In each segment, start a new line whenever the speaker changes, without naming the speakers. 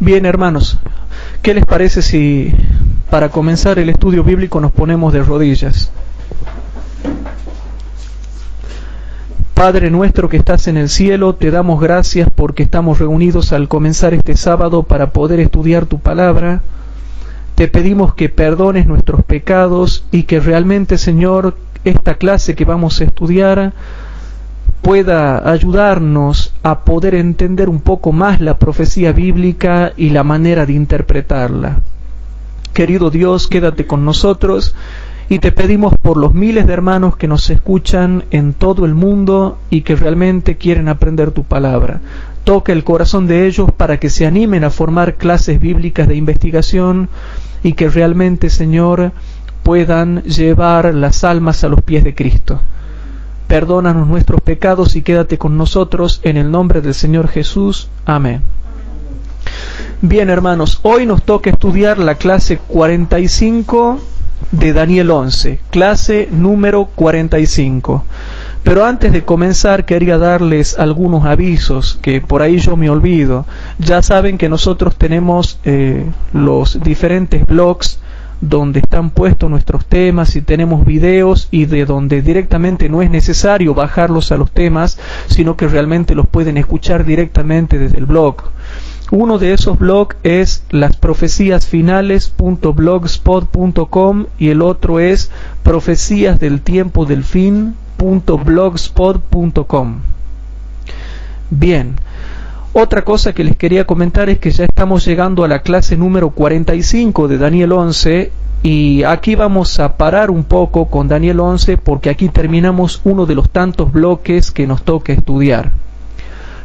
Bien, hermanos, ¿qué les parece si para comenzar el estudio bíblico nos ponemos de rodillas? Padre nuestro que estás en el cielo, te damos gracias porque estamos reunidos al comenzar este sábado para poder estudiar tu palabra. Te pedimos que perdones nuestros pecados y que realmente, Señor, esta clase que vamos a estudiar pueda ayudarnos a poder entender un poco más la profecía bíblica y la manera de interpretarla. Querido Dios, quédate con nosotros y te pedimos por los miles de hermanos que nos escuchan en todo el mundo y que realmente quieren aprender tu palabra. Toca el corazón de ellos para que se animen a formar clases bíblicas de investigación y que realmente, Señor, puedan llevar las almas a los pies de Cristo. Perdónanos nuestros pecados y quédate con nosotros en el nombre del Señor Jesús. Amén. Bien, hermanos, hoy nos toca estudiar la clase 45 de Daniel 11, clase número 45. Pero antes de comenzar quería darles algunos avisos que por ahí yo me olvido. Ya saben que nosotros tenemos los diferentes blogs donde están puestos nuestros temas y tenemos videos y de donde directamente no es necesario bajarlos a los temas, sino que realmente los pueden escuchar directamente desde el blog. Uno de esos blogs es lasprofeciasfinales.blogspot.com y el otro es profeciasdeltiempodelfin.blogspot.com. Bien. Otra cosa que les quería comentar es que ya estamos llegando a la clase número 45 de Daniel 11 y aquí vamos a parar un poco con Daniel 11 porque aquí terminamos uno de los tantos bloques que nos toca estudiar.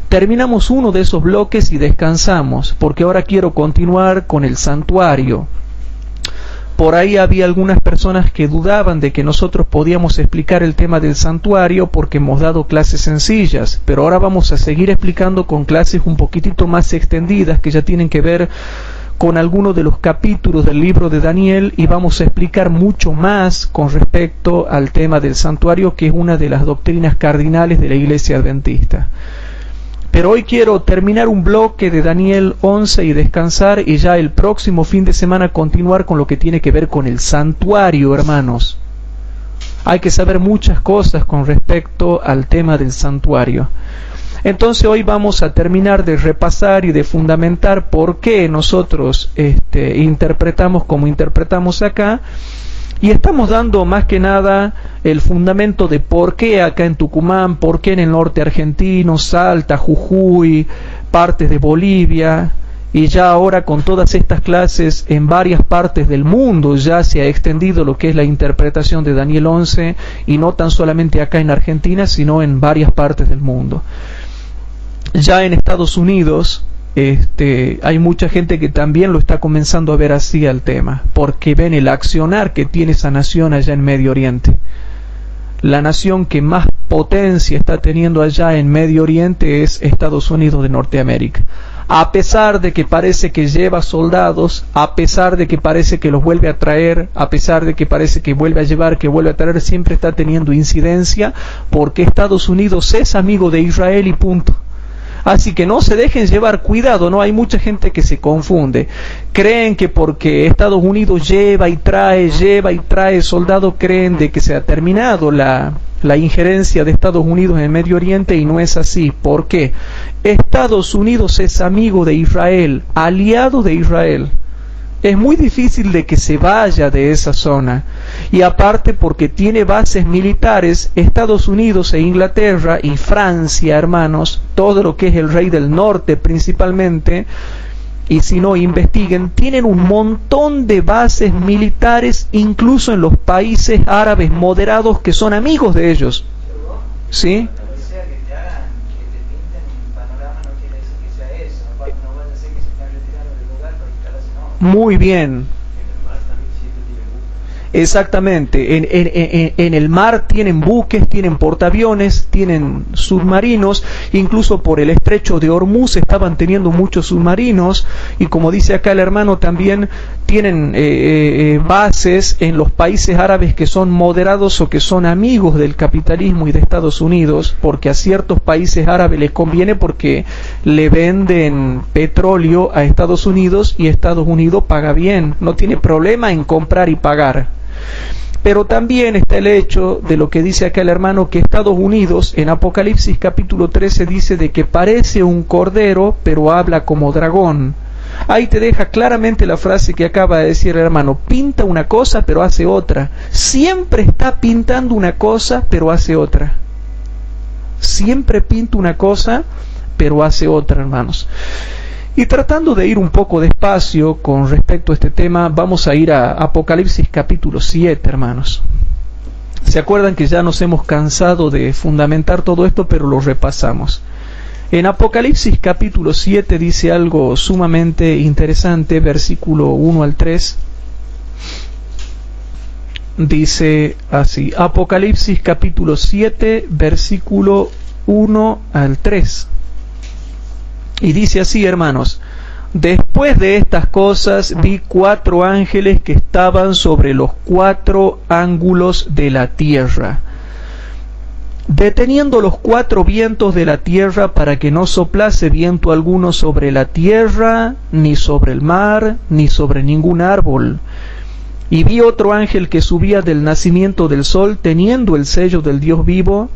Terminamos uno de esos bloques y descansamos porque ahora quiero continuar con el santuario. Por ahí había algunas personas que dudaban de que nosotros podíamos explicar el tema del santuario porque hemos dado clases sencillas, pero ahora vamos a seguir explicando con clases un poquitito más extendidas que ya tienen que ver con algunos de los capítulos del libro de Daniel y vamos a explicar mucho más con respecto al tema del santuario, que es una de las doctrinas cardinales de la Iglesia Adventista. Pero hoy quiero terminar un bloque de Daniel 11 y descansar y ya el próximo fin de semana continuar con lo que tiene que ver con el santuario, hermanos. Hay que saber muchas cosas con respecto al tema del santuario. Entonces hoy vamos a terminar de repasar y de fundamentar por qué nosotros interpretamos como interpretamos acá. Y estamos dando más que nada el fundamento de por qué acá en Tucumán, por qué en el norte argentino, Salta, Jujuy, partes de Bolivia, y ya ahora con todas estas clases en varias partes del mundo ya se ha extendido lo que es la interpretación de Daniel 11, y no tan solamente acá en Argentina, sino en varias partes del mundo. Ya en Estados Unidos hay mucha gente que también lo está comenzando a ver así al tema, porque ven el accionar que tiene esa nación allá en Medio Oriente. La nación que más potencia está teniendo allá en Medio Oriente es Estados Unidos de Norteamérica. A pesar de que parece que lleva soldados, a pesar de que parece que los vuelve a traer, a pesar de que parece que vuelve a llevar, que vuelve a traer, siempre está teniendo incidencia, porque Estados Unidos es amigo de Israel y punto. Así que no se dejen llevar, cuidado, no hay mucha gente que se confunde. Creen que porque Estados Unidos lleva y trae soldados, creen de que se ha terminado la injerencia de Estados Unidos en Medio Oriente, y no es así. ¿Por qué? Estados Unidos es amigo de Israel, aliado de Israel. Es muy difícil de que se vaya de esa zona, y aparte porque tiene bases militares. Estados Unidos e Inglaterra y Francia, hermanos, todo lo que es el rey del norte principalmente, y si no investiguen, tienen un montón de bases militares incluso en los países árabes moderados que son amigos de ellos. ¿Sí? Muy bien. Exactamente, en el mar tienen buques, tienen portaaviones, tienen submarinos, incluso por el estrecho de Hormuz estaban teniendo muchos submarinos, y como dice acá el hermano, también tienen bases en los países árabes que son moderados o que son amigos del capitalismo y de Estados Unidos, porque a ciertos países árabes les conviene porque le venden petróleo a Estados Unidos y Estados Unidos paga bien, no tiene problema en comprar y pagar. Pero también está el hecho de lo que dice acá el hermano, que Estados Unidos en Apocalipsis capítulo 13 dice de que parece un cordero pero habla como dragón. Ahí te deja claramente la frase que acaba de decir el hermano: pinta una cosa pero hace otra. Siempre está pintando una cosa pero hace otra. Siempre pinta una cosa pero hace otra, hermanos. Y tratando de ir un poco despacio con respecto a este tema, vamos a ir a Apocalipsis capítulo 7, hermanos. ¿Se acuerdan que ya nos hemos cansado de fundamentar todo esto, pero lo repasamos? En Apocalipsis capítulo 7 dice algo sumamente interesante, versículo 1 al 3. Dice así, Apocalipsis capítulo 7, versículo 1 al 3. Y dice así, hermanos: después de estas cosas vi 4 ángeles que estaban sobre los 4 ángulos de la tierra, deteniendo los 4 vientos de la tierra para que no soplase viento alguno sobre la tierra, ni sobre el mar, ni sobre ningún árbol. Y vi otro ángel que subía del nacimiento del sol, teniendo el sello del Dios vivo,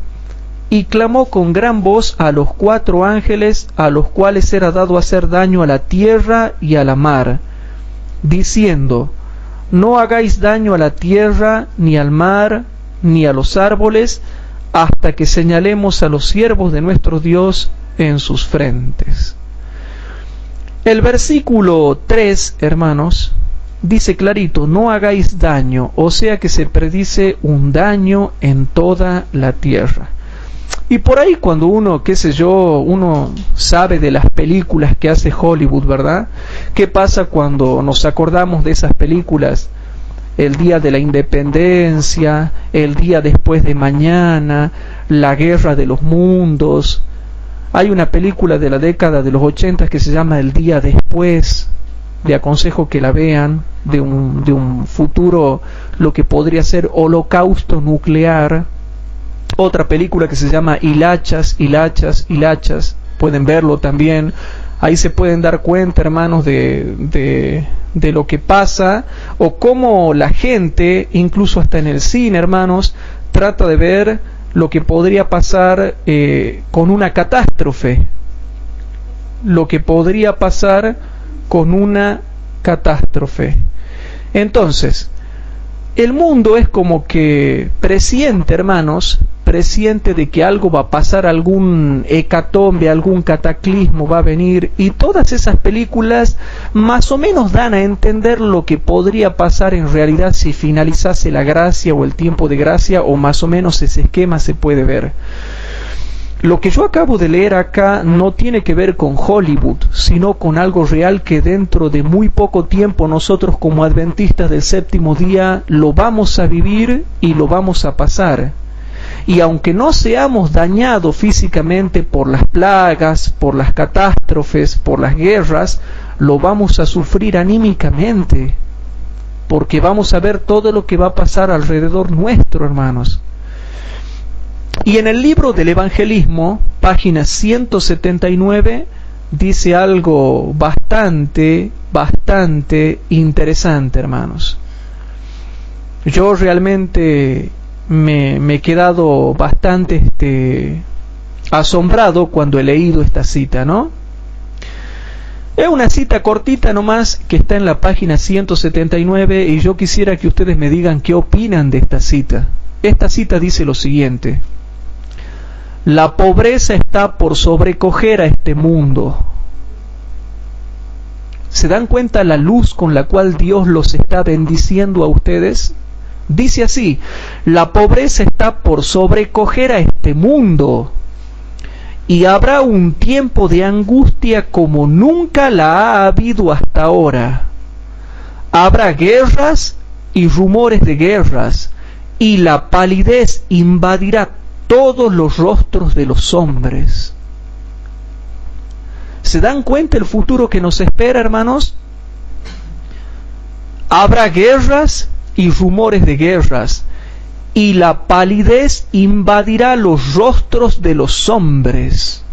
y clamó con gran voz a los 4 ángeles a los cuales era dado hacer daño a la tierra y a la mar, diciendo: no hagáis daño a la tierra, ni al mar, ni a los árboles, hasta que señalemos a los siervos de nuestro Dios en sus frentes. El versículo 3, hermanos, dice clarito: no hagáis daño, o sea que se predice un daño en toda la tierra. Y por ahí cuando uno, qué sé yo, uno sabe de las películas que hace Hollywood, ¿verdad? ¿Qué pasa cuando nos acordamos de esas películas? El día de la independencia, el día después de mañana, la guerra de los mundos. Hay una película de la década de los 80 que se llama El día después. Le aconsejo que la vean, de un futuro, lo que podría ser holocausto nuclear. Otra película que se llama Hilachas, pueden verlo también. Ahí se pueden dar cuenta, hermanos, de lo que pasa, o cómo la gente, incluso hasta en el cine, hermanos, trata de ver lo que podría pasar con una catástrofe. Lo que podría pasar con una catástrofe. Entonces, el mundo es como que presiente, hermanos, presiente de que algo va a pasar, algún hecatombe, algún cataclismo va a venir, y todas esas películas más o menos dan a entender lo que podría pasar en realidad si finalizase la gracia o el tiempo de gracia, o más o menos ese esquema se puede ver. Lo que yo acabo de leer acá no tiene que ver con Hollywood, sino con algo real que dentro de muy poco tiempo nosotros como adventistas del séptimo día lo vamos a vivir y lo vamos a pasar. Y aunque no seamos dañados físicamente por las plagas, por las catástrofes, por las guerras, lo vamos a sufrir anímicamente, porque vamos a ver todo lo que va a pasar alrededor nuestro, hermanos. Y en el libro del Evangelismo, página 179, dice algo bastante interesante, hermanos. Yo realmente me he quedado bastante asombrado cuando he leído esta cita, ¿no? Es una cita cortita nomás que está en la página 179, y yo quisiera que ustedes me digan qué opinan de esta cita. Esta cita dice lo siguiente: la pobreza está por sobrecoger a este mundo. ¿Se dan cuenta la luz con la cual Dios los está bendiciendo a ustedes? Dice así: la pobreza está por sobrecoger a este mundo, y habrá un tiempo de angustia como nunca la ha habido hasta ahora. Habrá guerras y rumores de guerras, y la palidez invadirá todos los rostros de los hombres. ¿Se dan cuenta el futuro que nos espera, hermanos? Habrá guerras y rumores de guerras, y la palidez invadirá los rostros de los hombres.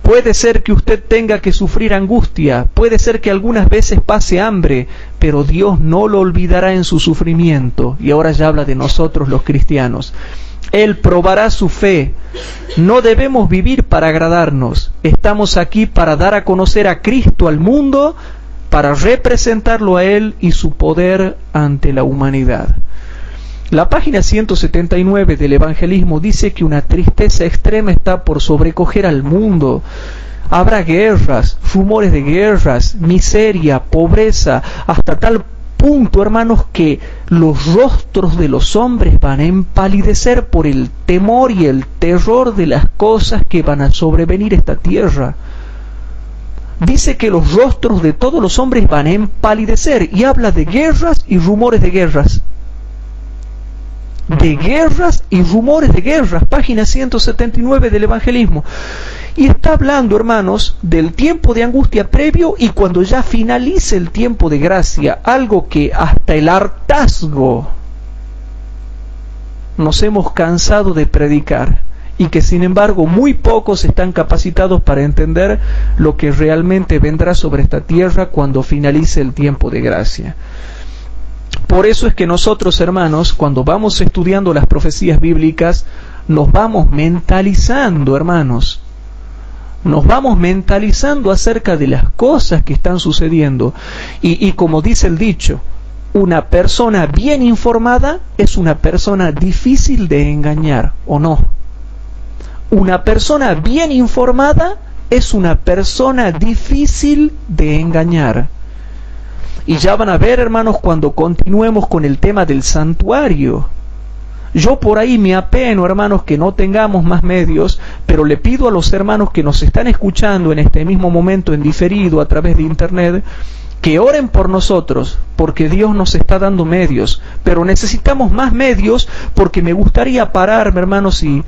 Puede ser que usted tenga que sufrir angustia, puede ser que algunas veces pase hambre, pero Dios no lo olvidará en su sufrimiento. Y ahora ya habla de nosotros los cristianos. Él probará su fe. No debemos vivir para agradarnos. Estamos aquí para dar a conocer a Cristo al mundo, para representarlo a Él y su poder ante la humanidad. La página 179 del Evangelismo dice que una tristeza extrema está por sobrecoger al mundo. Habrá guerras, rumores de guerras, miseria, pobreza, hasta tal punto, hermanos, que los rostros de los hombres van a empalidecer por el temor y el terror de las cosas que van a sobrevenir esta tierra. Dice que los rostros de todos los hombres van a empalidecer y habla de guerras y rumores de guerras. De guerras y rumores de guerras, página 179 del Evangelismo. Y está hablando, hermanos, del tiempo de angustia previo y cuando ya finalice el tiempo de gracia, algo que hasta el hartazgo nos hemos cansado de predicar y que sin embargo muy pocos están capacitados para entender lo que realmente vendrá sobre esta tierra cuando finalice el tiempo de gracia. Por eso es que nosotros, hermanos, cuando vamos estudiando las profecías bíblicas, nos vamos mentalizando, hermanos. Nos vamos mentalizando acerca de las cosas que están sucediendo. Y como dice el dicho, una persona bien informada es una persona difícil de engañar, ¿o no? Una persona bien informada es una persona difícil de engañar. Y ya van a ver, hermanos, cuando continuemos con el tema del santuario. Yo por ahí me apeno, hermanos, que no tengamos más medios, pero le pido a los hermanos que nos están escuchando en este mismo momento en diferido a través de internet, que oren por nosotros, porque Dios nos está dando medios, pero necesitamos más medios porque me gustaría pararme, hermanos, y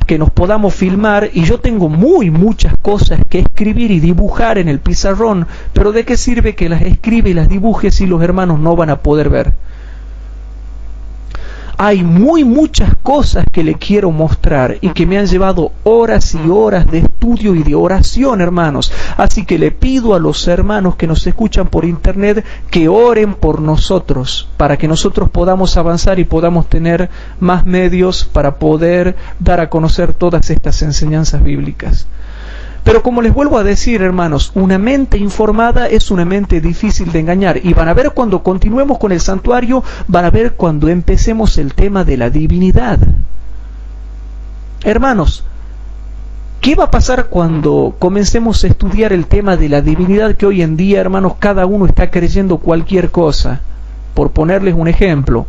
que nos podamos filmar, y yo tengo muchas cosas que escribir y dibujar en el pizarrón, pero ¿de qué sirve que las escribe y las dibuje si los hermanos no van a poder ver? Hay muchas cosas que le quiero mostrar y que me han llevado horas y horas de estudio y de oración, hermanos. Así que le pido a los hermanos que nos escuchan por internet que oren por nosotros, para que nosotros podamos avanzar y podamos tener más medios para poder dar a conocer todas estas enseñanzas bíblicas. Pero como les vuelvo a decir, hermanos, una mente informada es una mente difícil de engañar. Y van a ver cuando continuemos con el santuario, van a ver cuando empecemos el tema de la divinidad. Hermanos, ¿qué va a pasar cuando comencemos a estudiar el tema de la divinidad que hoy en día, hermanos, cada uno está creyendo cualquier cosa? Por ponerles un ejemplo.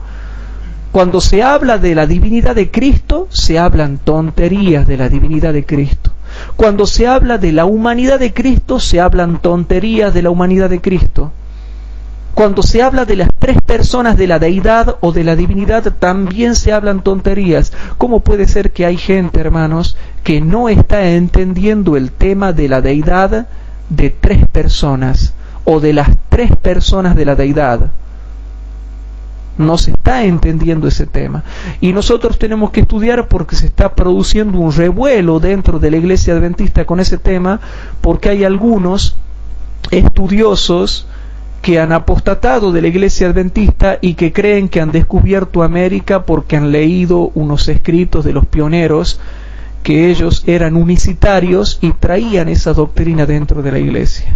Cuando se habla de la divinidad de Cristo, se hablan tonterías de la divinidad de Cristo. Cuando se habla de la humanidad de Cristo, se hablan tonterías de la humanidad de Cristo. Cuando se habla de las tres personas de la deidad o de la divinidad, también se hablan tonterías. ¿Cómo puede ser que hay gente, hermanos, que no está entendiendo el tema de la deidad de tres personas o de las tres personas de la deidad? No se está entendiendo ese tema. Y nosotros tenemos que estudiar porque se está produciendo un revuelo dentro de la Iglesia Adventista con ese tema, porque hay algunos estudiosos que han apostatado de la Iglesia Adventista y que creen que han descubierto América porque han leído unos escritos de los pioneros, que ellos eran unicitarios y traían esa doctrina dentro de la Iglesia.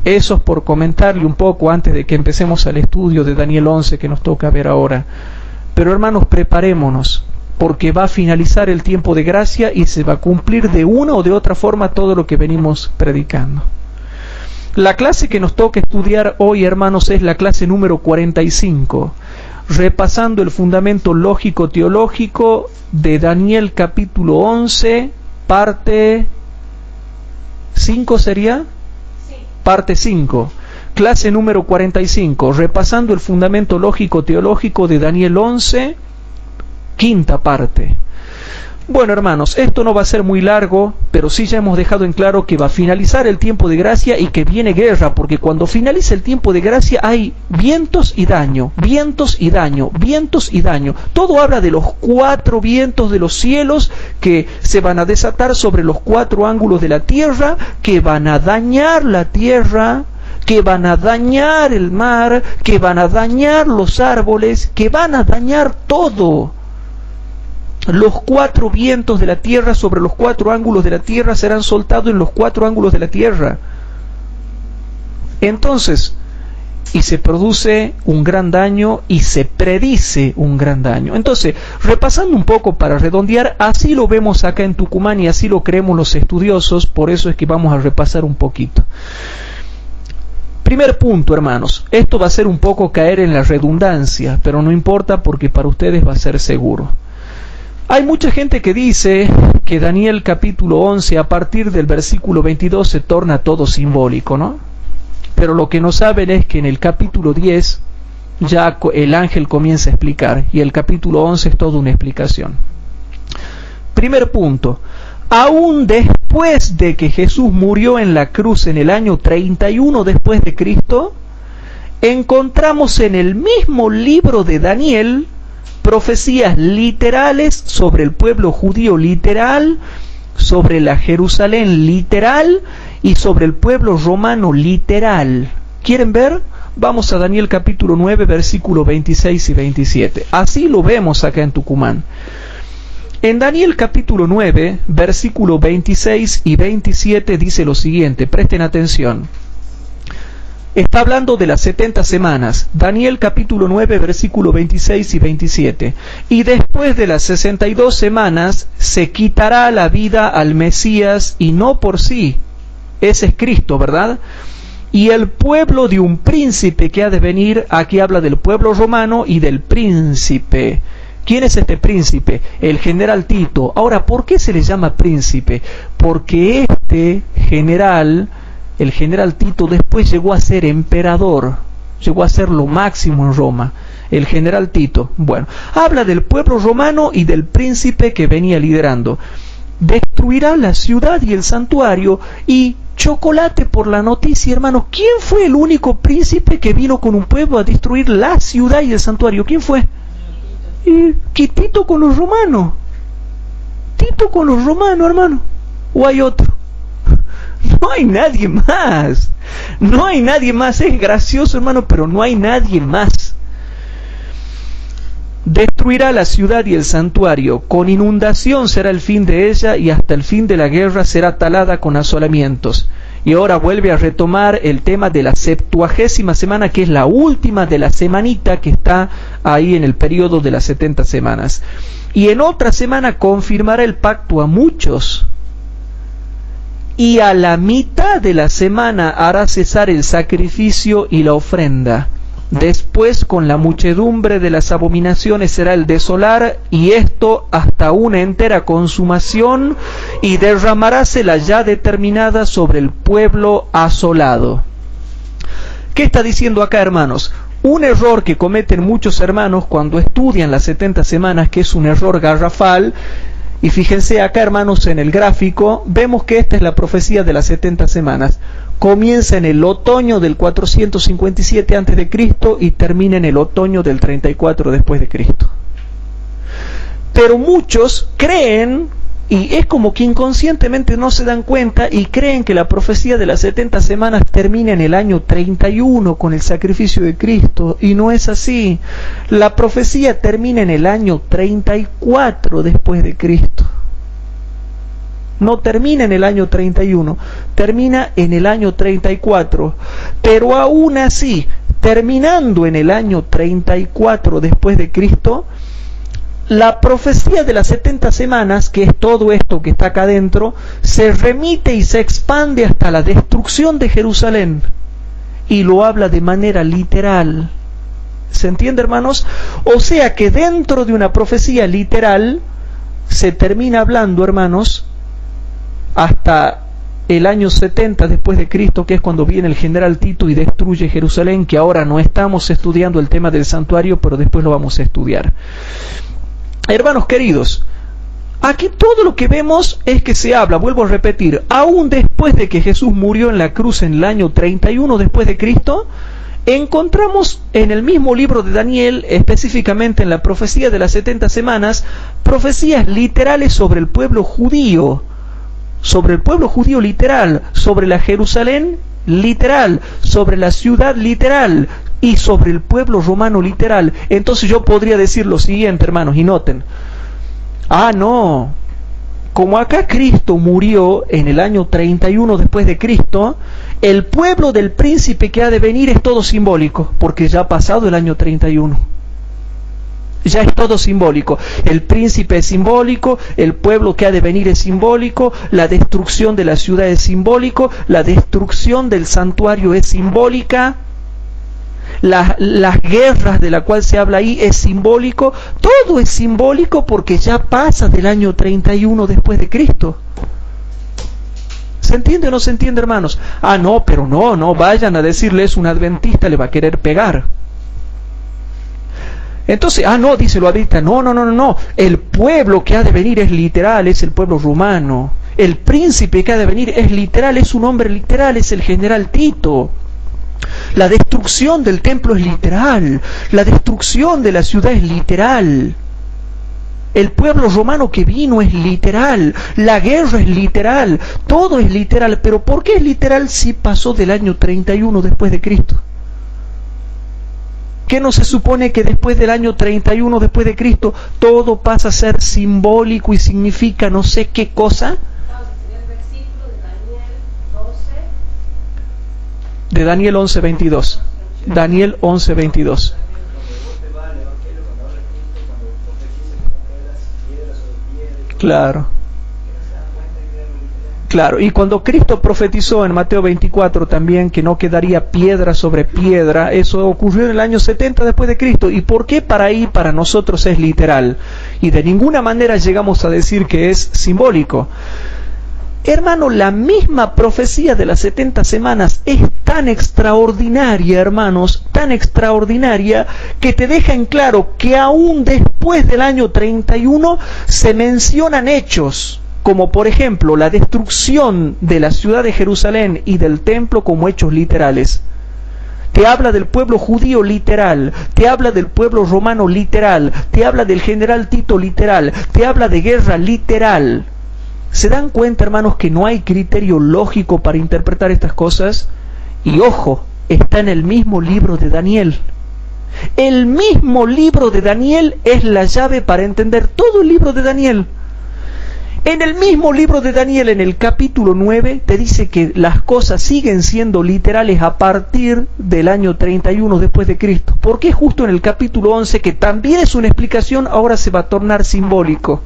Eso es por comentarle un poco antes de que empecemos al estudio de Daniel 11 que nos toca ver ahora. Pero hermanos, preparémonos, porque va a finalizar el tiempo de gracia y se va a cumplir de una o de otra forma todo lo que venimos predicando. La clase que nos toca estudiar hoy, hermanos, es la clase número 45, repasando el fundamento lógico-teológico de Daniel capítulo 11, parte 5 sería... Parte 5. Clase número 45, repasando el fundamento lógico-teológico de Daniel 11, quinta parte. Bueno, hermanos, esto no va a ser muy largo, pero sí ya hemos dejado en claro que va a finalizar el tiempo de gracia y que viene guerra, porque cuando finaliza el tiempo de gracia hay vientos y daño, vientos y daño, vientos y daño. Todo habla de los 4 vientos de los cielos que se van a desatar sobre los 4 ángulos de la tierra, que van a dañar la tierra, que van a dañar el mar, que van a dañar los árboles, que van a dañar todo. Los 4 vientos de la tierra sobre los 4 ángulos de la tierra serán soltados en los 4 ángulos de la tierra. Entonces, y se produce un gran daño y se predice un gran daño. Entonces, repasando un poco para redondear, así lo vemos acá en Tucumán y así lo creemos los estudiosos, por eso es que vamos a repasar un poquito. Primer punto, hermanos, esto va a ser un poco caer en la redundancia, pero no importa porque para ustedes va a ser seguro. Hay mucha gente que dice que Daniel capítulo 11 a partir del versículo 22 se torna todo simbólico, ¿no? Pero lo que no saben es que en el capítulo 10 ya el ángel comienza a explicar y el capítulo 11 es toda una explicación. Primer punto, aún después de que Jesús murió en la cruz en el año 31 después de Cristo, encontramos en el mismo libro de Daniel profecías literales sobre el pueblo judío literal, sobre la Jerusalén literal y sobre el pueblo romano literal. ¿Quieren ver? Vamos a Daniel capítulo 9, versículos 26 y 27. Así lo vemos acá en Tucumán. En Daniel capítulo 9, versículos 26 y 27 dice lo siguiente, presten atención. Está hablando de las 70 semanas. Daniel capítulo 9, versículos 26 y 27. Y después de las 62 semanas se quitará la vida al Mesías y no por sí. Ese es Cristo, ¿verdad? Y el pueblo de un príncipe que ha de venir, aquí habla del pueblo romano y del príncipe. ¿Quién es este príncipe? El general Tito. Ahora, ¿por qué se le llama príncipe? Porque este general, el general Tito, después llegó a ser emperador, llegó a ser lo máximo en Roma, el general Tito. Bueno, habla del pueblo romano y del príncipe que venía liderando. Destruirá la ciudad y el santuario y chocolate por la noticia, hermanos. ¿Quién fue el único príncipe que vino con un pueblo a destruir la ciudad y el santuario? ¿Quién fue? ¿Qué Tito con los romanos? Tito con los romanos, hermano. ¿O hay otro? No hay nadie más. No hay nadie más. Es gracioso, hermano, pero no hay nadie más. Destruirá la ciudad y el santuario. Con inundación será el fin de ella y hasta el fin de la guerra será talada con asolamientos. Y ahora vuelve a retomar el tema de la 70ª semana, que es la última de la semanita que está ahí en el periodo de las 70 semanas. Y en otra semana confirmará el pacto a muchos. Y a la mitad de la semana hará cesar el sacrificio y la ofrenda. Después con la muchedumbre de las abominaciones será el desolar, y esto hasta una entera consumación, y derramaráse la ya determinada sobre el pueblo asolado. ¿Qué está diciendo acá, hermanos? Un error que cometen muchos hermanos cuando estudian las 70 semanas, que es un error garrafal. Y fíjense acá, hermanos, en el gráfico, vemos que esta es la profecía de las 70 semanas. Comienza en el otoño del 457 a.C. y termina en el otoño del 34 después de Cristo. Pero muchos creen, y es como que inconscientemente no se dan cuenta, y creen que la profecía de las 70 semanas termina en el año 31 con el sacrificio de Cristo, y no es así. La profecía termina en el año 34 después de Cristo. No termina en el año 31, termina en el año 34. Pero aún así, terminando en el año 34 después de Cristo, la profecía de las 70 semanas, que es todo esto que está acá adentro, se remite y se expande hasta la destrucción de Jerusalén. Y lo habla de manera literal. ¿Se entiende, hermanos? O sea que dentro de una profecía literal, se termina hablando, hermanos, hasta el año 70 después de Cristo, que es cuando viene el general Tito y destruye Jerusalén, que ahora no estamos estudiando el tema del santuario, pero después lo vamos a estudiar. Hermanos queridos, aquí todo lo que vemos es que se habla, vuelvo a repetir, aún después de que Jesús murió en la cruz en el año 31 después de Cristo, encontramos en el mismo libro de Daniel, específicamente en la profecía de las 70 semanas, profecías literales sobre el pueblo judío literal, sobre la Jerusalén literal, sobre la ciudad literal y sobre el pueblo romano literal. Entonces yo podría decir lo siguiente, hermanos, y noten, no, como acá Cristo murió en el año 31 después de Cristo, el pueblo del príncipe que ha de venir es todo simbólico, porque ya ha pasado el año 31. Ya es todo simbólico. El príncipe es simbólico, el pueblo que ha de venir es simbólico, la destrucción de la ciudad es simbólico, la destrucción del santuario es simbólica, las guerras de la cual se habla ahí es simbólico, todo es simbólico porque ya pasa del año 31 después de Cristo. ¿Se entiende o no se entiende, hermanos? No, pero no vayan a decirles un adventista le va a querer pegar. Entonces, no, dice lo adventista, no, el pueblo que ha de venir es literal, es el pueblo romano. El príncipe que ha de venir es literal, es un hombre literal, es el general Tito. La destrucción del templo es literal, la destrucción de la ciudad es literal. El pueblo romano que vino es literal, la guerra es literal, todo es literal. Pero ¿por qué es literal si pasó del año 31 después de Cristo? ¿Qué no se supone que después del año 31 después de Cristo todo pasa a ser simbólico y significa no sé qué cosa? De Daniel 11:22. Daniel 11:22. Claro, y cuando Cristo profetizó en Mateo 24 también que no quedaría piedra sobre piedra, eso ocurrió en el año 70 después de Cristo. ¿Y por qué para nosotros es literal? Y de ninguna manera llegamos a decir que es simbólico. Hermano, la misma profecía de las 70 semanas es tan extraordinaria, hermanos, tan extraordinaria, que te deja en claro que aún después del año 31 se mencionan hechos, como por ejemplo la destrucción de la ciudad de Jerusalén y del templo como hechos literales. Te habla del pueblo judío literal, te habla del pueblo romano literal, te habla del general Tito literal, te habla de guerra literal. ¿Se dan cuenta, hermanos, que no hay criterio lógico para interpretar estas cosas? Y ojo, está en el mismo libro de Daniel. El mismo libro de Daniel es la llave para entender todo el libro de Daniel. En el mismo libro de Daniel, en el capítulo 9, te dice que las cosas siguen siendo literales a partir del año 31 después de Cristo. ¿Por qué justo en el capítulo 11, que también es una explicación, ahora se va a tornar simbólico?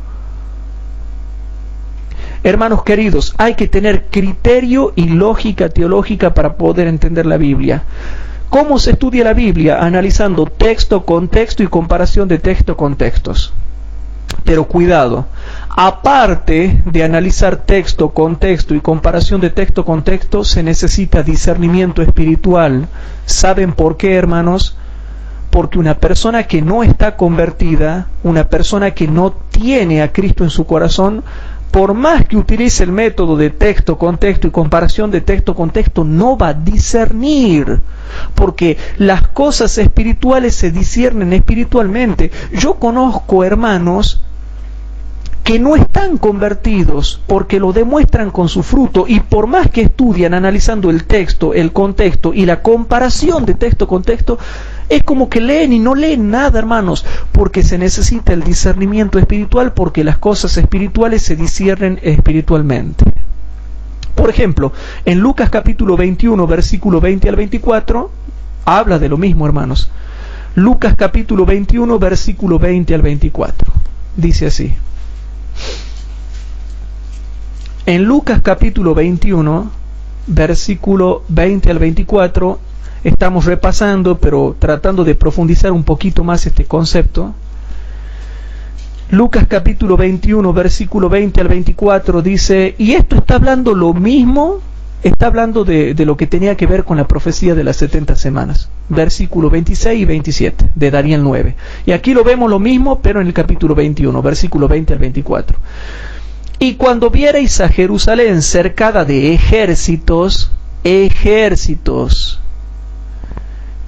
Hermanos queridos, hay que tener criterio y lógica teológica para poder entender la Biblia. ¿Cómo se estudia la Biblia? Analizando texto, contexto y comparación de texto con textos. Pero cuidado, aparte de analizar texto, contexto y comparación de texto con texto, se necesita discernimiento espiritual. ¿Saben por qué, hermanos? Porque una persona que no está convertida, una persona que no tiene a Cristo en su corazón, por más que utilice el método de texto, contexto y comparación de texto con texto, no va a discernir, porque las cosas espirituales se disciernen espiritualmente. Yo conozco hermanos que no están convertidos porque lo demuestran con su fruto, y por más que estudian analizando el texto, el contexto y la comparación de texto con texto, es como que leen y no leen nada, hermanos, porque se necesita el discernimiento espiritual, porque las cosas espirituales se disciernen espiritualmente. Por ejemplo, en Lucas capítulo 21, versículo 20 al 24, habla de lo mismo, hermanos. Lucas capítulo 21, versículo 20 al 24. Dice así. En Lucas capítulo 21, versículo 20 al 24, estamos repasando, pero tratando de profundizar un poquito más este concepto. Lucas capítulo 21, versículo 20 al 24 dice, y esto está hablando lo mismo, está hablando de lo que tenía que ver con la profecía de las 70 semanas. Versículo 26 y 27 de Daniel 9. Y aquí lo vemos lo mismo, pero en el capítulo 21, versículo 20 al 24. Y cuando viereis a Jerusalén cercada de ejércitos,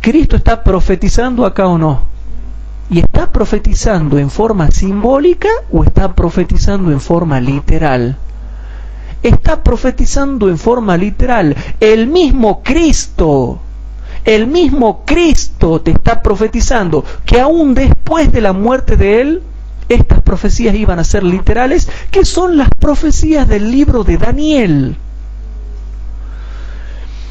¿Cristo está profetizando acá o no? ¿Y está profetizando en forma simbólica o está profetizando en forma literal? Está profetizando en forma literal. El mismo Cristo te está profetizando que aún después de la muerte de Él, estas profecías iban a ser literales, que son las profecías del libro de Daniel.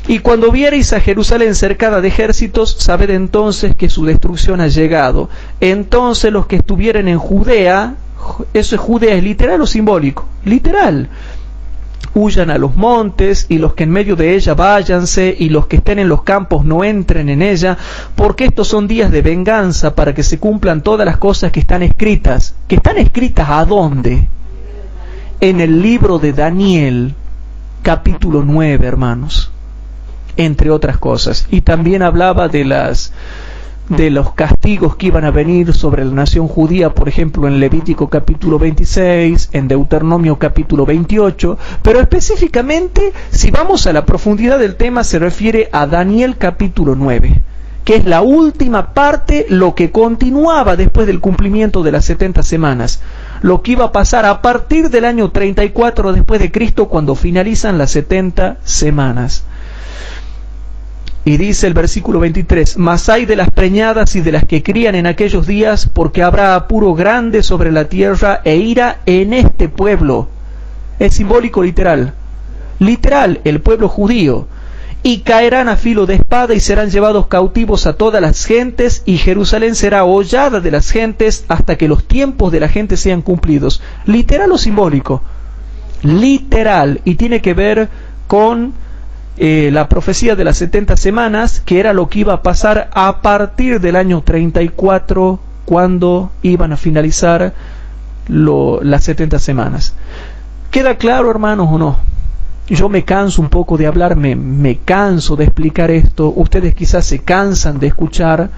Y cuando viereis a Jerusalén cercada de ejércitos, sabed entonces que su destrucción ha llegado. Entonces los que estuvieren en Judea, eso es Judea, ¿es literal o simbólico? Literal. Huyan a los montes, y los que en medio de ella váyanse, y los que estén en los campos no entren en ella, porque estos son días de venganza, para que se cumplan todas las cosas que están escritas. ¿Que están escritas a dónde? En el libro de Daniel, capítulo 9, hermanos, entre otras cosas. Y también hablaba de los castigos que iban a venir sobre la nación judía, por ejemplo en Levítico capítulo 26, en Deuteronomio capítulo 28, pero específicamente, si vamos a la profundidad del tema, se refiere a Daniel capítulo 9, que es la última parte, lo que continuaba después del cumplimiento de las 70 semanas, lo que iba a pasar a partir del año 34 después de Cristo, cuando finalizan las 70 semanas. Y dice el versículo 23, mas hay de las preñadas y de las que crían en aquellos días, porque habrá apuro grande sobre la tierra e ira en este pueblo. Es simbólico, literal. Literal, el pueblo judío. Y caerán a filo de espada y serán llevados cautivos a todas las gentes, y Jerusalén será hollada de las gentes hasta que los tiempos de la gente sean cumplidos. ¿Literal o simbólico? Literal, y tiene que ver con la profecía de las 70 semanas, que era lo que iba a pasar a partir del año 34, cuando iban a finalizar las 70 semanas. ¿Queda claro, hermanos, o no? Yo me canso un poco de hablar, me canso de explicar esto, ustedes quizás se cansan de escuchar,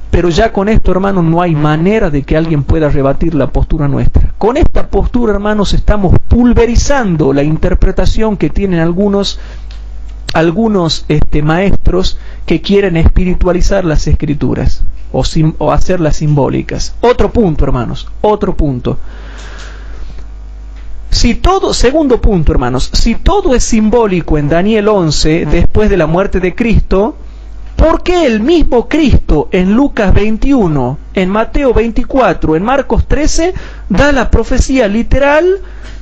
pero ya con esto, hermanos, no hay manera de que alguien pueda rebatir la postura nuestra. Con esta postura, hermanos, estamos pulverizando la interpretación que tienen algunos maestros que quieren espiritualizar las escrituras o hacerlas simbólicas. Otro punto, hermanos, otro punto. Segundo punto, hermanos, si todo es simbólico en Daniel 11, después de la muerte de Cristo, ¿por qué el mismo Cristo en Lucas 21, en Mateo 24, en Marcos 13, da la profecía literal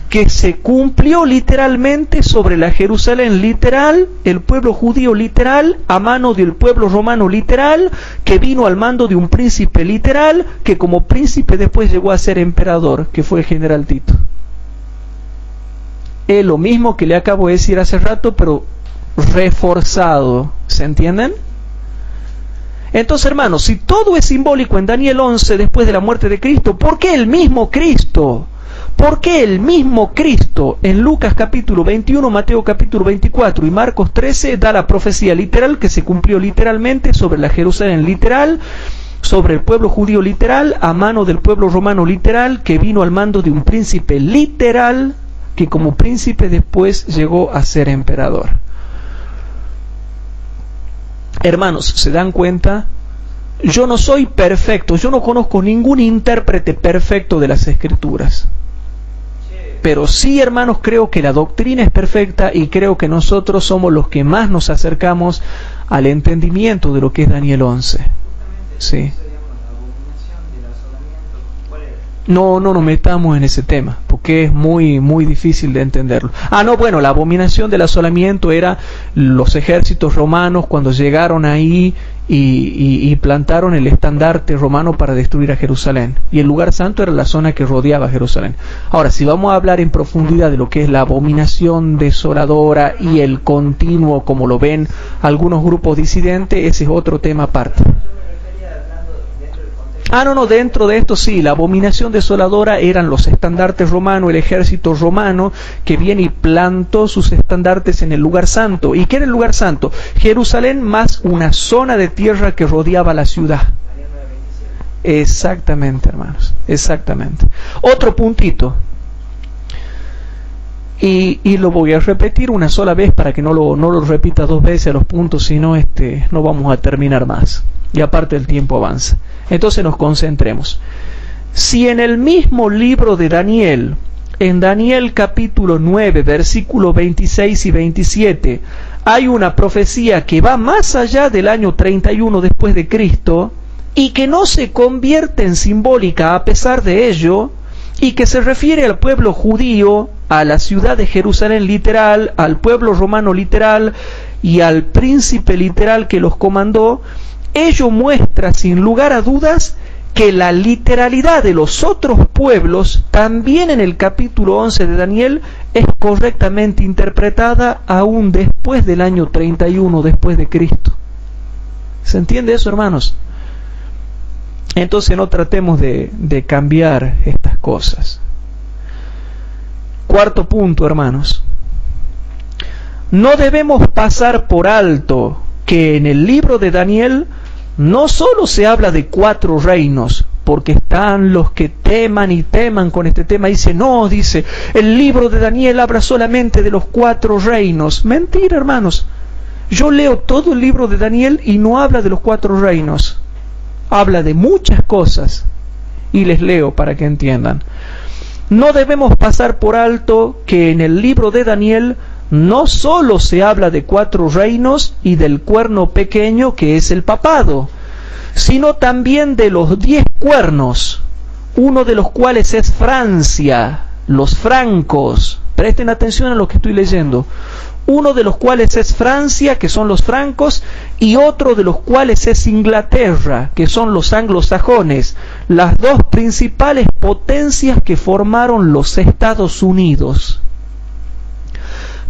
que se cumplió literalmente sobre la Jerusalén literal, el pueblo judío literal, a mano del pueblo romano literal, que vino al mando de un príncipe literal, que como príncipe después llegó a ser emperador, que fue el general Tito? Es lo mismo que le acabo de decir hace rato, pero reforzado. ¿Se entienden? Entonces, hermanos, si todo es simbólico en Daniel 11 después de la muerte de Cristo, ¿por qué el mismo Cristo? ¿Por qué el mismo Cristo en Lucas capítulo 21, Mateo capítulo 24 y Marcos 13 da la profecía literal que se cumplió literalmente sobre la Jerusalén literal, sobre el pueblo judío literal, a mano del pueblo romano literal, que vino al mando de un príncipe literal, que como príncipe después llegó a ser emperador? Hermanos, ¿se dan cuenta? Yo no soy perfecto, yo no conozco ningún intérprete perfecto de las Escrituras. Pero sí, hermanos, creo que la doctrina es perfecta y creo que nosotros somos los que más nos acercamos al entendimiento de lo que es Daniel 11. Sí. No nos metamos en ese tema, porque es muy difícil de entenderlo. Bueno, la abominación del asolamiento era los ejércitos romanos cuando llegaron ahí y plantaron el estandarte romano para destruir a Jerusalén. Y el lugar santo era la zona que rodeaba Jerusalén. Ahora, si vamos a hablar en profundidad de lo que es la abominación desoladora y el continuo, como lo ven algunos grupos disidentes, ese es otro tema aparte. No, dentro de esto sí, la abominación desoladora eran los estandartes romanos, el ejército romano que viene y plantó sus estandartes en el lugar santo. ¿Y qué era el lugar santo? Jerusalén más una zona de tierra que rodeaba la ciudad. Exactamente, hermanos, exactamente. Otro puntito. Y lo voy a repetir una sola vez para que no lo repita dos veces a los puntos, si no no vamos a terminar más. Y aparte el tiempo avanza. Entonces nos concentremos. Si en el mismo libro de Daniel, en Daniel capítulo 9, versículos 26 y 27, hay una profecía que va más allá del año 31 después de Cristo y que no se convierte en simbólica a pesar de ello, y que se refiere al pueblo judío, a la ciudad de Jerusalén literal, al pueblo romano literal y al príncipe literal que los comandó, ello muestra sin lugar a dudas que la literalidad de los otros pueblos, también en el capítulo 11 de Daniel, es correctamente interpretada aún después del año 31 después de Cristo. ¿Se entiende eso, hermanos? Entonces no tratemos de cambiar estas cosas. Cuarto punto, hermanos. No debemos pasar por alto que en el libro de Daniel no solo se habla de 4 reinos, porque están los que teman y teman con este tema. Dice, el libro de Daniel habla solamente de los 4 reinos. Mentira, hermanos. Yo leo todo el libro de Daniel y no habla de los 4 reinos. Habla de muchas cosas, y les leo para que entiendan. No debemos pasar por alto que en el libro de Daniel no solo se habla de 4 reinos y del cuerno pequeño que es el papado, sino también de los 10 cuernos, uno de los cuales es Francia, los francos. Presten atención a lo que estoy leyendo. Uno de los cuales es Francia, que son los francos, y otro de los cuales es Inglaterra, que son los anglosajones, las dos principales potencias que formaron los Estados Unidos.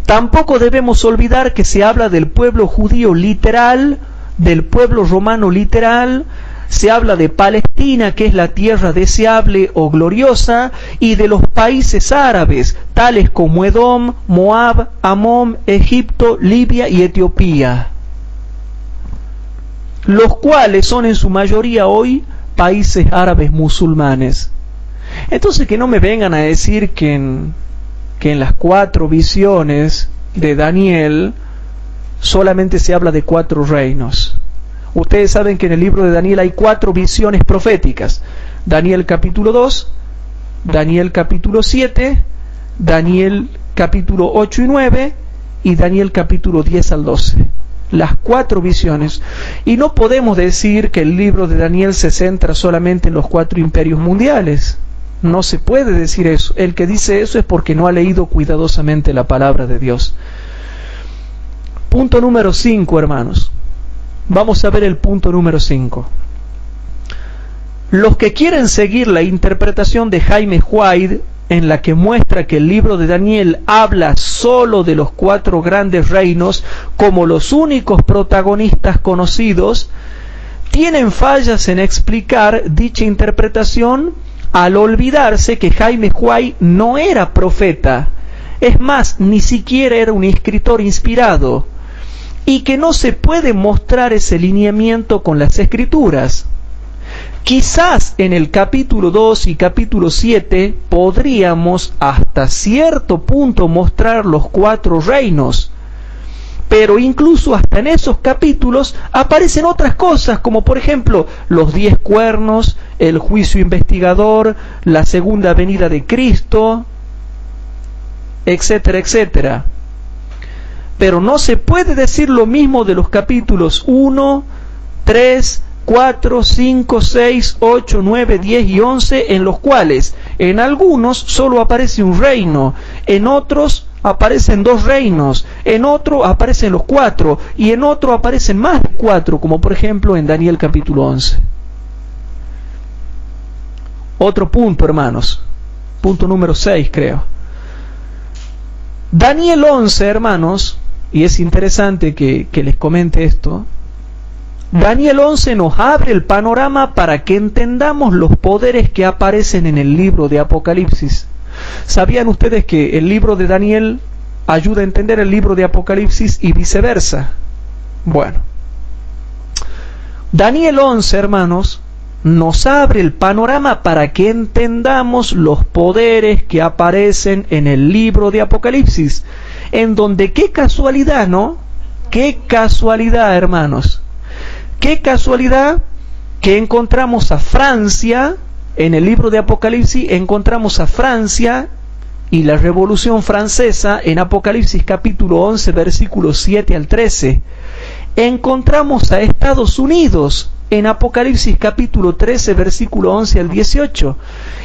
Tampoco debemos olvidar que se habla del pueblo judío literal, del pueblo romano literal, se habla de Palestina, que es la tierra deseable o gloriosa, y de los países árabes, tales como Edom, Moab, Amón, Egipto, Libia y Etiopía, los cuales son en su mayoría hoy países árabes musulmanes. Entonces que no me vengan a decir que en las 4 visiones de Daniel solamente se habla de 4 reinos. Ustedes saben que en el libro de Daniel hay 4 visiones proféticas. Daniel capítulo 2, Daniel capítulo 7, Daniel capítulo 8 y 9 y Daniel capítulo 10 al 12. Las 4 visiones. Y no podemos decir que el libro de Daniel se centra solamente en los 4 imperios mundiales. No se puede decir eso. El que dice eso es porque no ha leído cuidadosamente la palabra de Dios. Punto número 5, hermanos. Vamos a ver el punto número 5. Los que quieren seguir la interpretación de Jaime White, en la que muestra que el libro de Daniel habla solo de los 4 grandes reinos como los únicos protagonistas conocidos, tienen fallas en explicar dicha interpretación al olvidarse que Jaime White no era profeta. Es más, ni siquiera era un escritor inspirado, y que no se puede mostrar ese lineamiento con las escrituras. Quizás en el capítulo 2 y capítulo 7 podríamos hasta cierto punto mostrar los 4 reinos, pero incluso hasta en esos capítulos aparecen otras cosas, como por ejemplo los 10 cuernos, el juicio investigador, la segunda venida de Cristo, etcétera, etcétera. Pero no se puede decir lo mismo de los capítulos 1, 3, 4, 5, 6, 8, 9, 10 y 11, en los cuales en algunos solo aparece un reino, en otros aparecen 2 reinos, en otro aparecen los 4 y en otro aparecen más de 4, como por ejemplo en Daniel capítulo 11. Otro punto, hermanos, punto número 6 creo. Daniel 11, hermanos, y es interesante que les comente esto, Daniel 11 nos abre el panorama para que entendamos los poderes que aparecen en el libro de Apocalipsis. ¿Sabían ustedes que el libro de Daniel ayuda a entender el libro de Apocalipsis y viceversa? Bueno, Daniel 11, hermanos, nos abre el panorama para que entendamos los poderes que aparecen en el libro de Apocalipsis, en donde qué casualidad, ¿no? Qué casualidad, hermanos. Qué casualidad que encontramos a Francia, en el libro de Apocalipsis encontramos a Francia y la Revolución Francesa en Apocalipsis capítulo 11, versículos 7 al 13. Encontramos a Estados Unidos en Apocalipsis capítulo 13, versículo 11 al 18.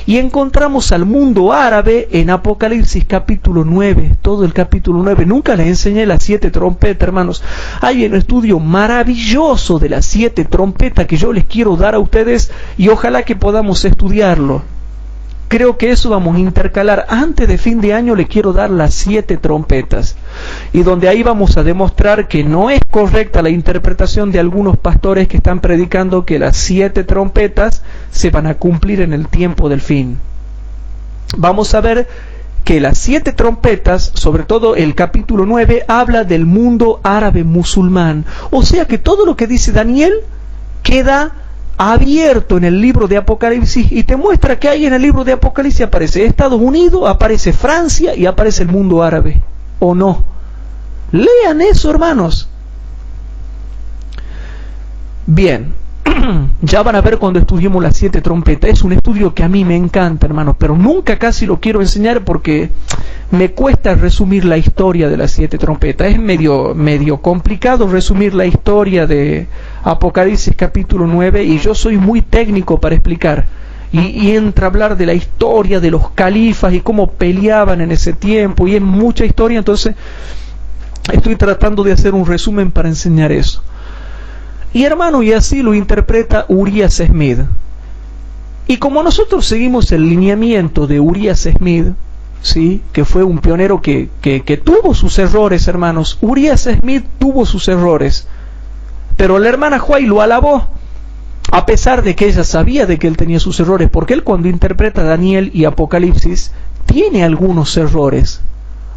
Y encontramos al mundo árabe en Apocalipsis capítulo 9, todo el capítulo 9. Nunca les enseñé las 7 trompetas, hermanos. Hay un estudio maravilloso de las 7 trompetas que yo les quiero dar a ustedes y ojalá que podamos estudiarlo. Creo que eso vamos a intercalar. Antes de fin de año le quiero dar las 7 trompetas. Y donde ahí vamos a demostrar que no es correcta la interpretación de algunos pastores que están predicando que las 7 trompetas se van a cumplir en el tiempo del fin. Vamos a ver que las 7 trompetas, sobre todo el capítulo 9, habla del mundo árabe musulmán. O sea que todo lo que dice Daniel queda abierto en el libro de Apocalipsis y te muestra que hay en el libro de Apocalipsis aparece Estados Unidos, aparece Francia y aparece el mundo árabe, ¿o no? Lean eso, hermanos. Bien, ya van a ver cuando estudiemos las 7 trompetas. Es un estudio que a mí me encanta, hermanos, pero nunca casi lo quiero enseñar porque me cuesta resumir la historia de las 7 trompetas. Es medio complicado resumir la historia de Apocalipsis capítulo 9 y yo soy muy técnico para explicar. Y entra a hablar de la historia de los califas y cómo peleaban en ese tiempo y es mucha historia, entonces estoy tratando de hacer un resumen para enseñar eso. Y hermano, y así lo interpreta Urias Smith. Y como nosotros seguimos el lineamiento de Urias Smith, ¿sí?, que fue un pionero que tuvo sus errores, hermanos. Urias Smith tuvo sus errores, pero la hermana White lo alabó, a pesar de que ella sabía de que él tenía sus errores, porque él cuando interpreta Daniel y Apocalipsis tiene algunos errores.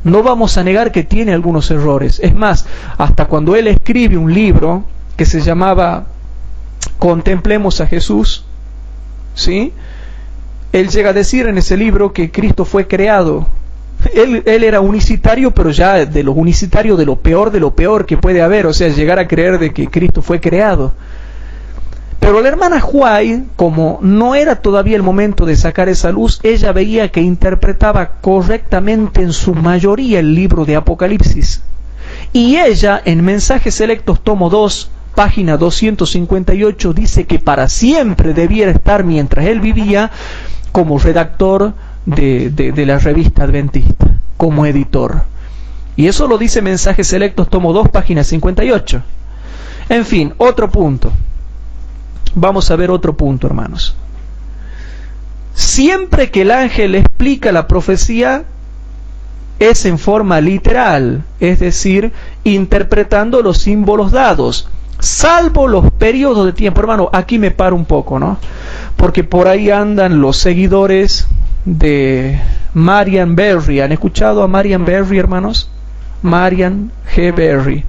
No vamos a negar que tiene algunos errores. Es más, hasta cuando él escribe un libro que se llamaba Contemplemos a Jesús, ¿sí?, él llega a decir en ese libro que Cristo fue creado. Él era unicitario, pero ya de los unicitarios de lo peor que puede haber, o sea, llegar a creer de que Cristo fue creado. Pero la hermana White, como no era todavía el momento de sacar esa luz, ella veía que interpretaba correctamente en su mayoría el libro de Apocalipsis. Y ella, en Mensajes Selectos, tomo 2, página 258, dice que para siempre debiera estar, mientras él vivía, como redactor de la revista adventista, como editor. Y eso lo dice Mensajes Selectos, tomo 2, página 58. En fin, otro punto. Vamos a ver otro punto, hermanos. Siempre que el ángel explica la profecía, es en forma literal, es decir, interpretando los símbolos dados, salvo los periodos de tiempo. Hermano, aquí me paro un poco, ¿no? Porque por ahí andan los seguidores de Marian Berry. ¿Han escuchado a Marian Berry, hermanos? Marian G. Berry,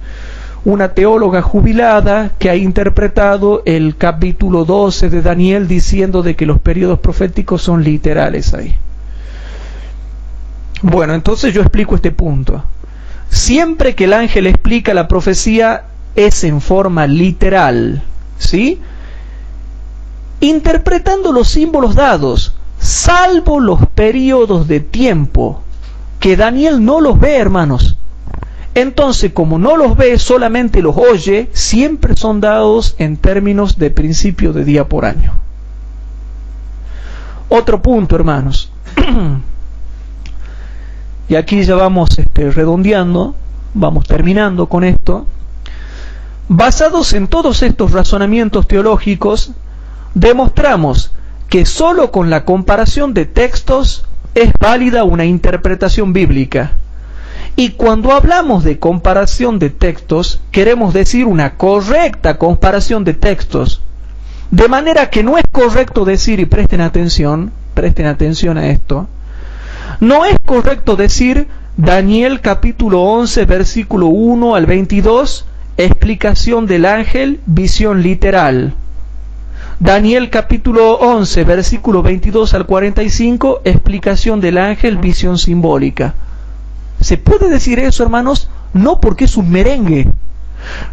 una teóloga jubilada que ha interpretado el capítulo 12 de Daniel diciendo de que los periodos proféticos son literales ahí. Bueno, entonces yo explico este punto. Siempre que el ángel explica la profecía es en forma literal, ¿sí?, interpretando los símbolos dados, salvo los periodos de tiempo, que Daniel no los ve, hermanos. Entonces, como no los ve, solamente los oye, siempre son dados en términos de principio de día por año. Otro punto, hermanos. Y aquí ya vamos redondeando, vamos terminando con esto. Basados en todos estos razonamientos teológicos, demostramos que sólo con la comparación de textos es válida una interpretación bíblica. Y cuando hablamos de comparación de textos, queremos decir una correcta comparación de textos. De manera que no es correcto decir, y presten atención a esto, no es correcto decir Daniel capítulo 11, versículo 1 al 22, explicación del ángel, visión literal. Daniel capítulo 11, versículo 22 al 45, explicación del ángel, visión simbólica. ¿Se puede decir eso, hermanos? No, porque es un merengue.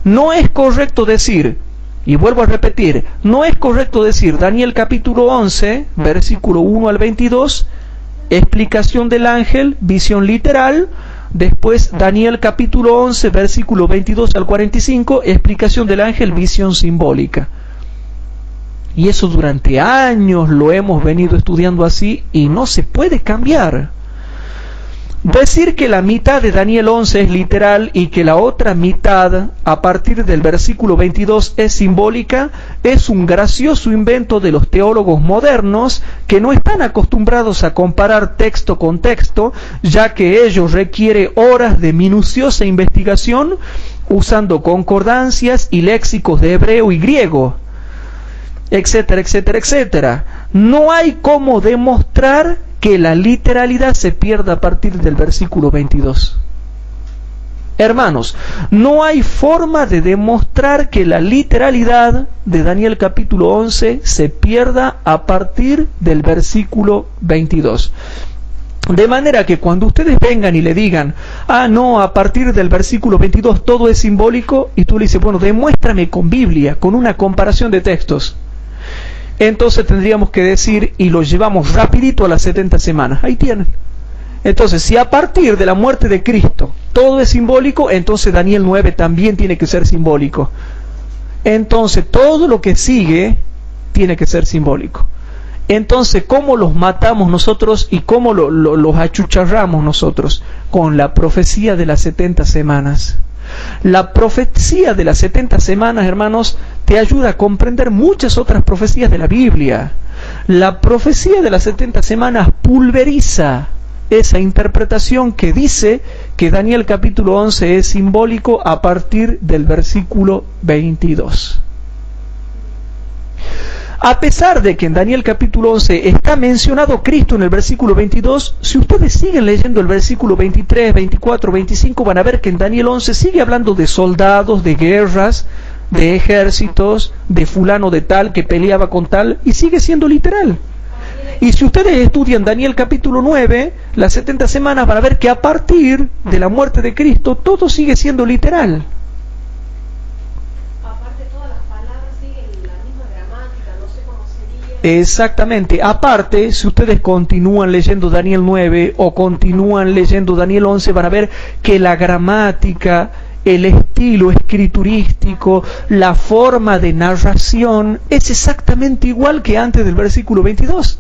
No es correcto decir, y vuelvo a repetir, no es correcto decir Daniel capítulo 11, versículo 1 al 22, explicación del ángel, visión literal. Después Daniel capítulo 11, versículo 22 al 45, explicación del ángel, visión simbólica. Y eso durante años lo hemos venido estudiando así y no se puede cambiar. Decir que la mitad de Daniel 11 es literal y que la otra mitad, a partir del versículo 22, es simbólica, es un gracioso invento de los teólogos modernos que no están acostumbrados a comparar texto con texto, ya que ello requiere horas de minuciosa investigación usando concordancias y léxicos de hebreo y griego, etcétera, etcétera, etcétera. No hay cómo demostrar que la literalidad se pierda a partir del versículo 22. Hermanos, no hay forma de demostrar que la literalidad de Daniel capítulo 11 se pierda a partir del versículo 22. De manera que cuando ustedes vengan y le digan, no, a partir del versículo 22 todo es simbólico, y tú le dices, bueno, demuéstrame con Biblia, con una comparación de textos. Entonces tendríamos que decir, y lo llevamos rapidito a las 70 semanas. Ahí tienen. Entonces, si a partir de la muerte de Cristo todo es simbólico, entonces Daniel 9 también tiene que ser simbólico. Entonces, todo lo que sigue tiene que ser simbólico. Entonces, ¿cómo los matamos nosotros y cómo los achucharramos nosotros? Con la profecía de las 70 semanas. La profecía de las 70 semanas, hermanos, te ayuda a comprender muchas otras profecías de la Biblia. La profecía de las 70 semanas pulveriza esa interpretación que dice que Daniel capítulo 11 es simbólico a partir del versículo 22. A pesar de que en Daniel capítulo 11 está mencionado Cristo en el versículo 22, si ustedes siguen leyendo el versículo 23, 24, 25, van a ver que en Daniel 11 sigue hablando de soldados, de guerras, de ejércitos, de fulano de tal que peleaba con tal, y sigue siendo literal. Y si ustedes estudian Daniel capítulo 9, las 70 semanas, van a ver que a partir de la muerte de Cristo todo sigue siendo literal. Exactamente. Aparte, si ustedes continúan leyendo Daniel 9 o continúan leyendo Daniel 11, van a ver que la gramática, el estilo escriturístico, la forma de narración es exactamente igual que antes del versículo 22.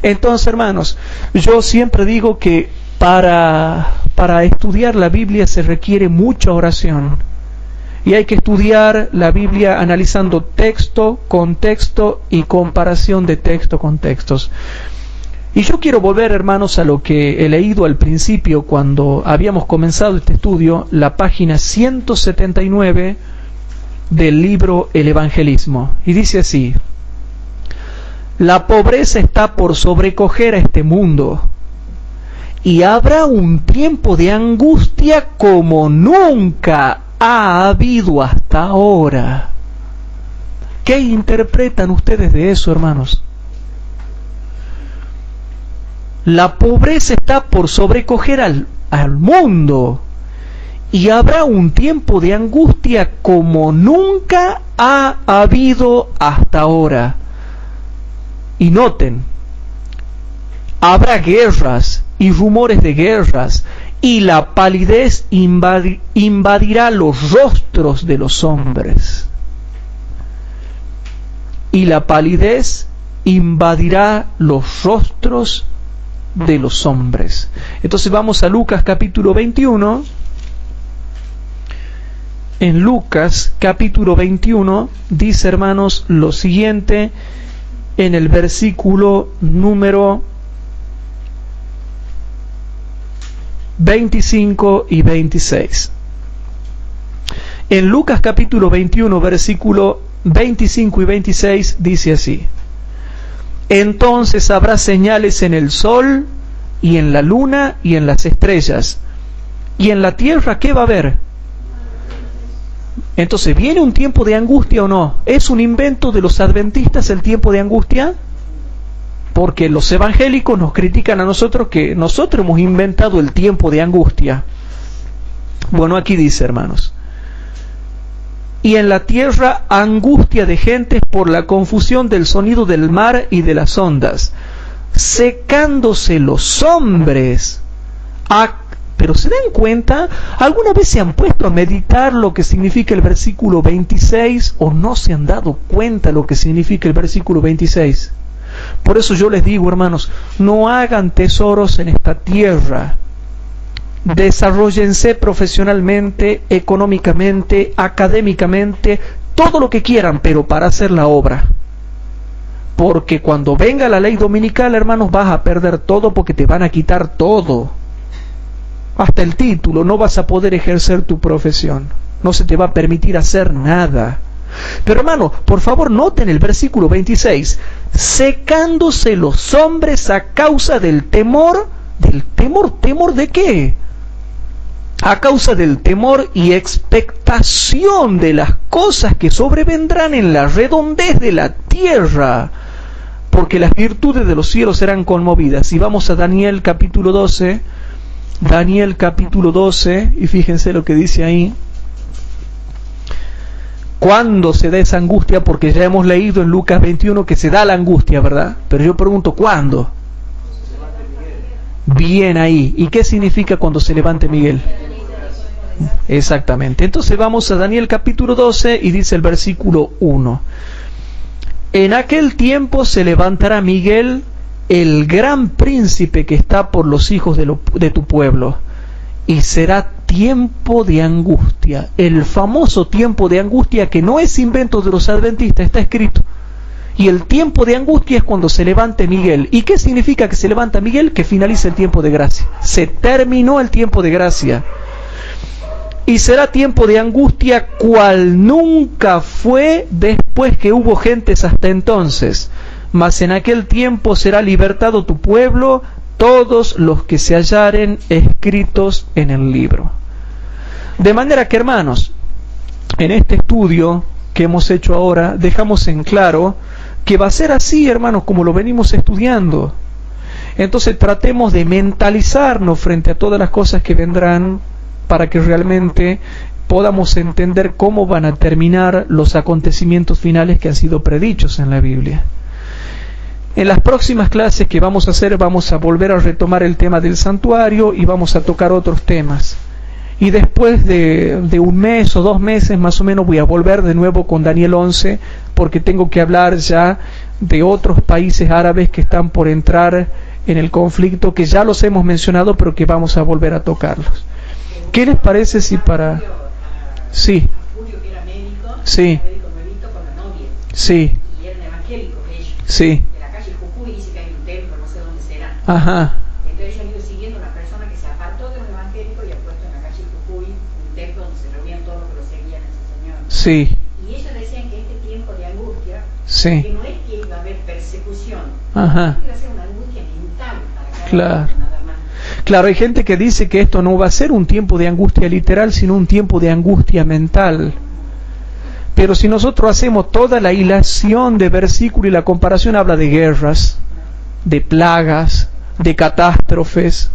Entonces, hermanos, yo siempre digo que para estudiar la Biblia se requiere mucha oración. Y hay que estudiar la Biblia analizando texto, contexto y comparación de texto con textos. Y yo quiero volver, hermanos, a lo que he leído al principio cuando habíamos comenzado este estudio, la página 179 del libro El Evangelismo. Y dice así: la pobreza está por sobrecoger a este mundo, y habrá un tiempo de angustia como nunca ha habido hasta ahora. ¿Qué interpretan ustedes de eso, hermanos? La pobreza está por sobrecoger al mundo, y habrá un tiempo de angustia como nunca ha habido hasta ahora. Y noten, habrá guerras y rumores de guerras, y la palidez invadirá los rostros de los hombres. Y la palidez invadirá los rostros de los hombres. Entonces vamos a Lucas capítulo 21. En Lucas capítulo 21 dice, hermanos, lo siguiente en el versículo número 25 y 26. En Lucas capítulo 21, versículo 25 y 26 dice así: entonces habrá señales en el sol y en la luna y en las estrellas, y en la tierra ¿qué va a haber? Entonces, ¿viene un tiempo de angustia o no? ¿Es un invento de los adventistas el tiempo de angustia? Porque los evangélicos nos critican a nosotros que nosotros hemos inventado el tiempo de angustia. Bueno, aquí dice, hermanos: y en la tierra angustia de gentes por la confusión del sonido del mar y de las ondas, secándose los hombres. Pero ¿se dan cuenta? ¿Alguna vez se han puesto a meditar lo que significa el versículo 26 o no se han dado cuenta lo que significa el versículo 26? Por eso yo les digo, hermanos, no hagan tesoros en esta tierra. Desarróllense profesionalmente, económicamente, académicamente, todo lo que quieran, pero para hacer la obra. Porque cuando venga la ley dominical, hermanos, vas a perder todo porque te van a quitar todo. Hasta el título, no vas a poder ejercer tu profesión. No se te va a permitir hacer nada. Pero hermano, por favor noten el versículo 26. Secándose los hombres a causa del temor. ¿Temor de qué? A causa del temor y expectación de las cosas que sobrevendrán en la redondez de la tierra, porque las virtudes de los cielos serán conmovidas. Y vamos a Daniel capítulo 12, y fíjense lo que dice ahí. ¿Cuándo se da esa angustia? Porque ya hemos leído en Lucas 21 que se da la angustia, ¿verdad? Pero yo pregunto, ¿cuándo? Bien ahí. ¿Y qué significa cuando se levante Miguel? Exactamente. Entonces vamos a Daniel capítulo 12 y dice el versículo 1. En aquel tiempo se levantará Miguel, el gran príncipe que está por los hijos de tu pueblo, y será tiempo de angustia. El famoso tiempo de angustia que no es invento de los adventistas, está escrito. Y el tiempo de angustia es cuando se levante Miguel. ¿Y qué significa que se levanta Miguel? Que finaliza el tiempo de gracia. Se terminó el tiempo de gracia. Y será tiempo de angustia cual nunca fue después que hubo gentes hasta entonces. Mas en aquel tiempo será libertado tu pueblo, todos los que se hallaren escritos en el libro. De manera que, hermanos, en este estudio que hemos hecho ahora, dejamos en claro que va a ser así, hermanos, como lo venimos estudiando. Entonces tratemos de mentalizarnos frente a todas las cosas que vendrán, para que realmente podamos entender cómo van a terminar los acontecimientos finales que han sido predichos en la Biblia. En las próximas clases que vamos a hacer, vamos a volver a retomar el tema del santuario y vamos a tocar otros temas. Y después de un mes o 2 meses más o menos voy a volver de nuevo con Daniel 11, porque tengo que hablar ya de otros países árabes que están por entrar en el conflicto, que ya los hemos mencionado, pero que vamos a volver a tocarlos. ¿Qué les parece si para...? Sí.
Julio, que era médico,
sí.
Médico nuevito con la novia.
Sí.
Y eran evangélicos ellos.
Sí.
De la calle Jujuy dice que hay un templo, no sé dónde será.
Ajá.
Entonces ellos han ido siguiendo a una persona que se apartó de los evangélicos y ha puesto en la calle Jujuy un templo donde se reunían todos los que lo seguían a ese señor.
Sí.
Y ellos decían que este tiempo de angustia,
sí.
que no es que iba a haber persecución,
ajá.
iba a ser una angustia mental para cada
claro.
uno, nada más.
Claro, hay gente que dice que esto no va a ser un tiempo de angustia literal, sino un tiempo de angustia mental. Pero si nosotros hacemos toda la hilación de versículo y la comparación, habla de guerras, de plagas, de catástrofes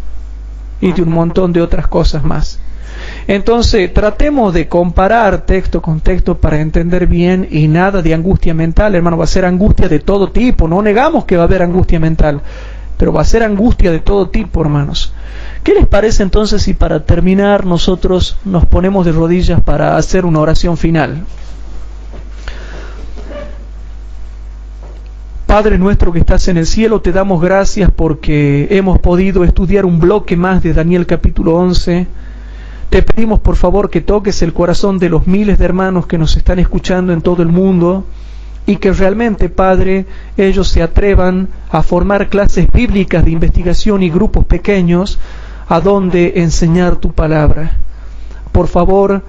y de un montón de otras cosas más. Entonces, tratemos de comparar texto con texto para entender bien, y nada de angustia mental, hermano, va a ser angustia de todo tipo. No negamos que va a haber angustia mental, pero va a ser angustia de todo tipo, hermanos. ¿Qué les parece entonces si para terminar nosotros nos ponemos de rodillas para hacer una oración final? Padre nuestro que estás en el cielo, te damos gracias porque hemos podido estudiar un bloque más de Daniel capítulo 11. Te pedimos por favor que toques el corazón de los miles de hermanos que nos están escuchando en todo el mundo, y que realmente, Padre, ellos se atrevan a formar clases bíblicas de investigación y grupos pequeños, a dónde enseñar tu palabra. Por favor,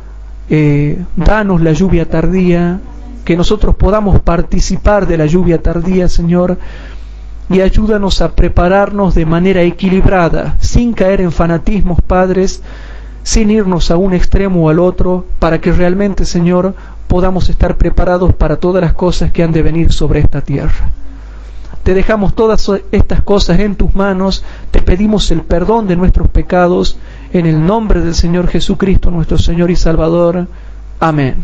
danos la lluvia tardía, que nosotros podamos participar de la lluvia tardía, Señor, y ayúdanos a prepararnos de manera equilibrada, sin caer en fanatismos, padres, sin irnos a un extremo o al otro, para que realmente, Señor, podamos estar preparados para todas las cosas que han de venir sobre esta tierra. Te dejamos todas estas cosas en tus manos, te pedimos el perdón de nuestros pecados, en el nombre del Señor Jesucristo, nuestro Señor y Salvador. Amén.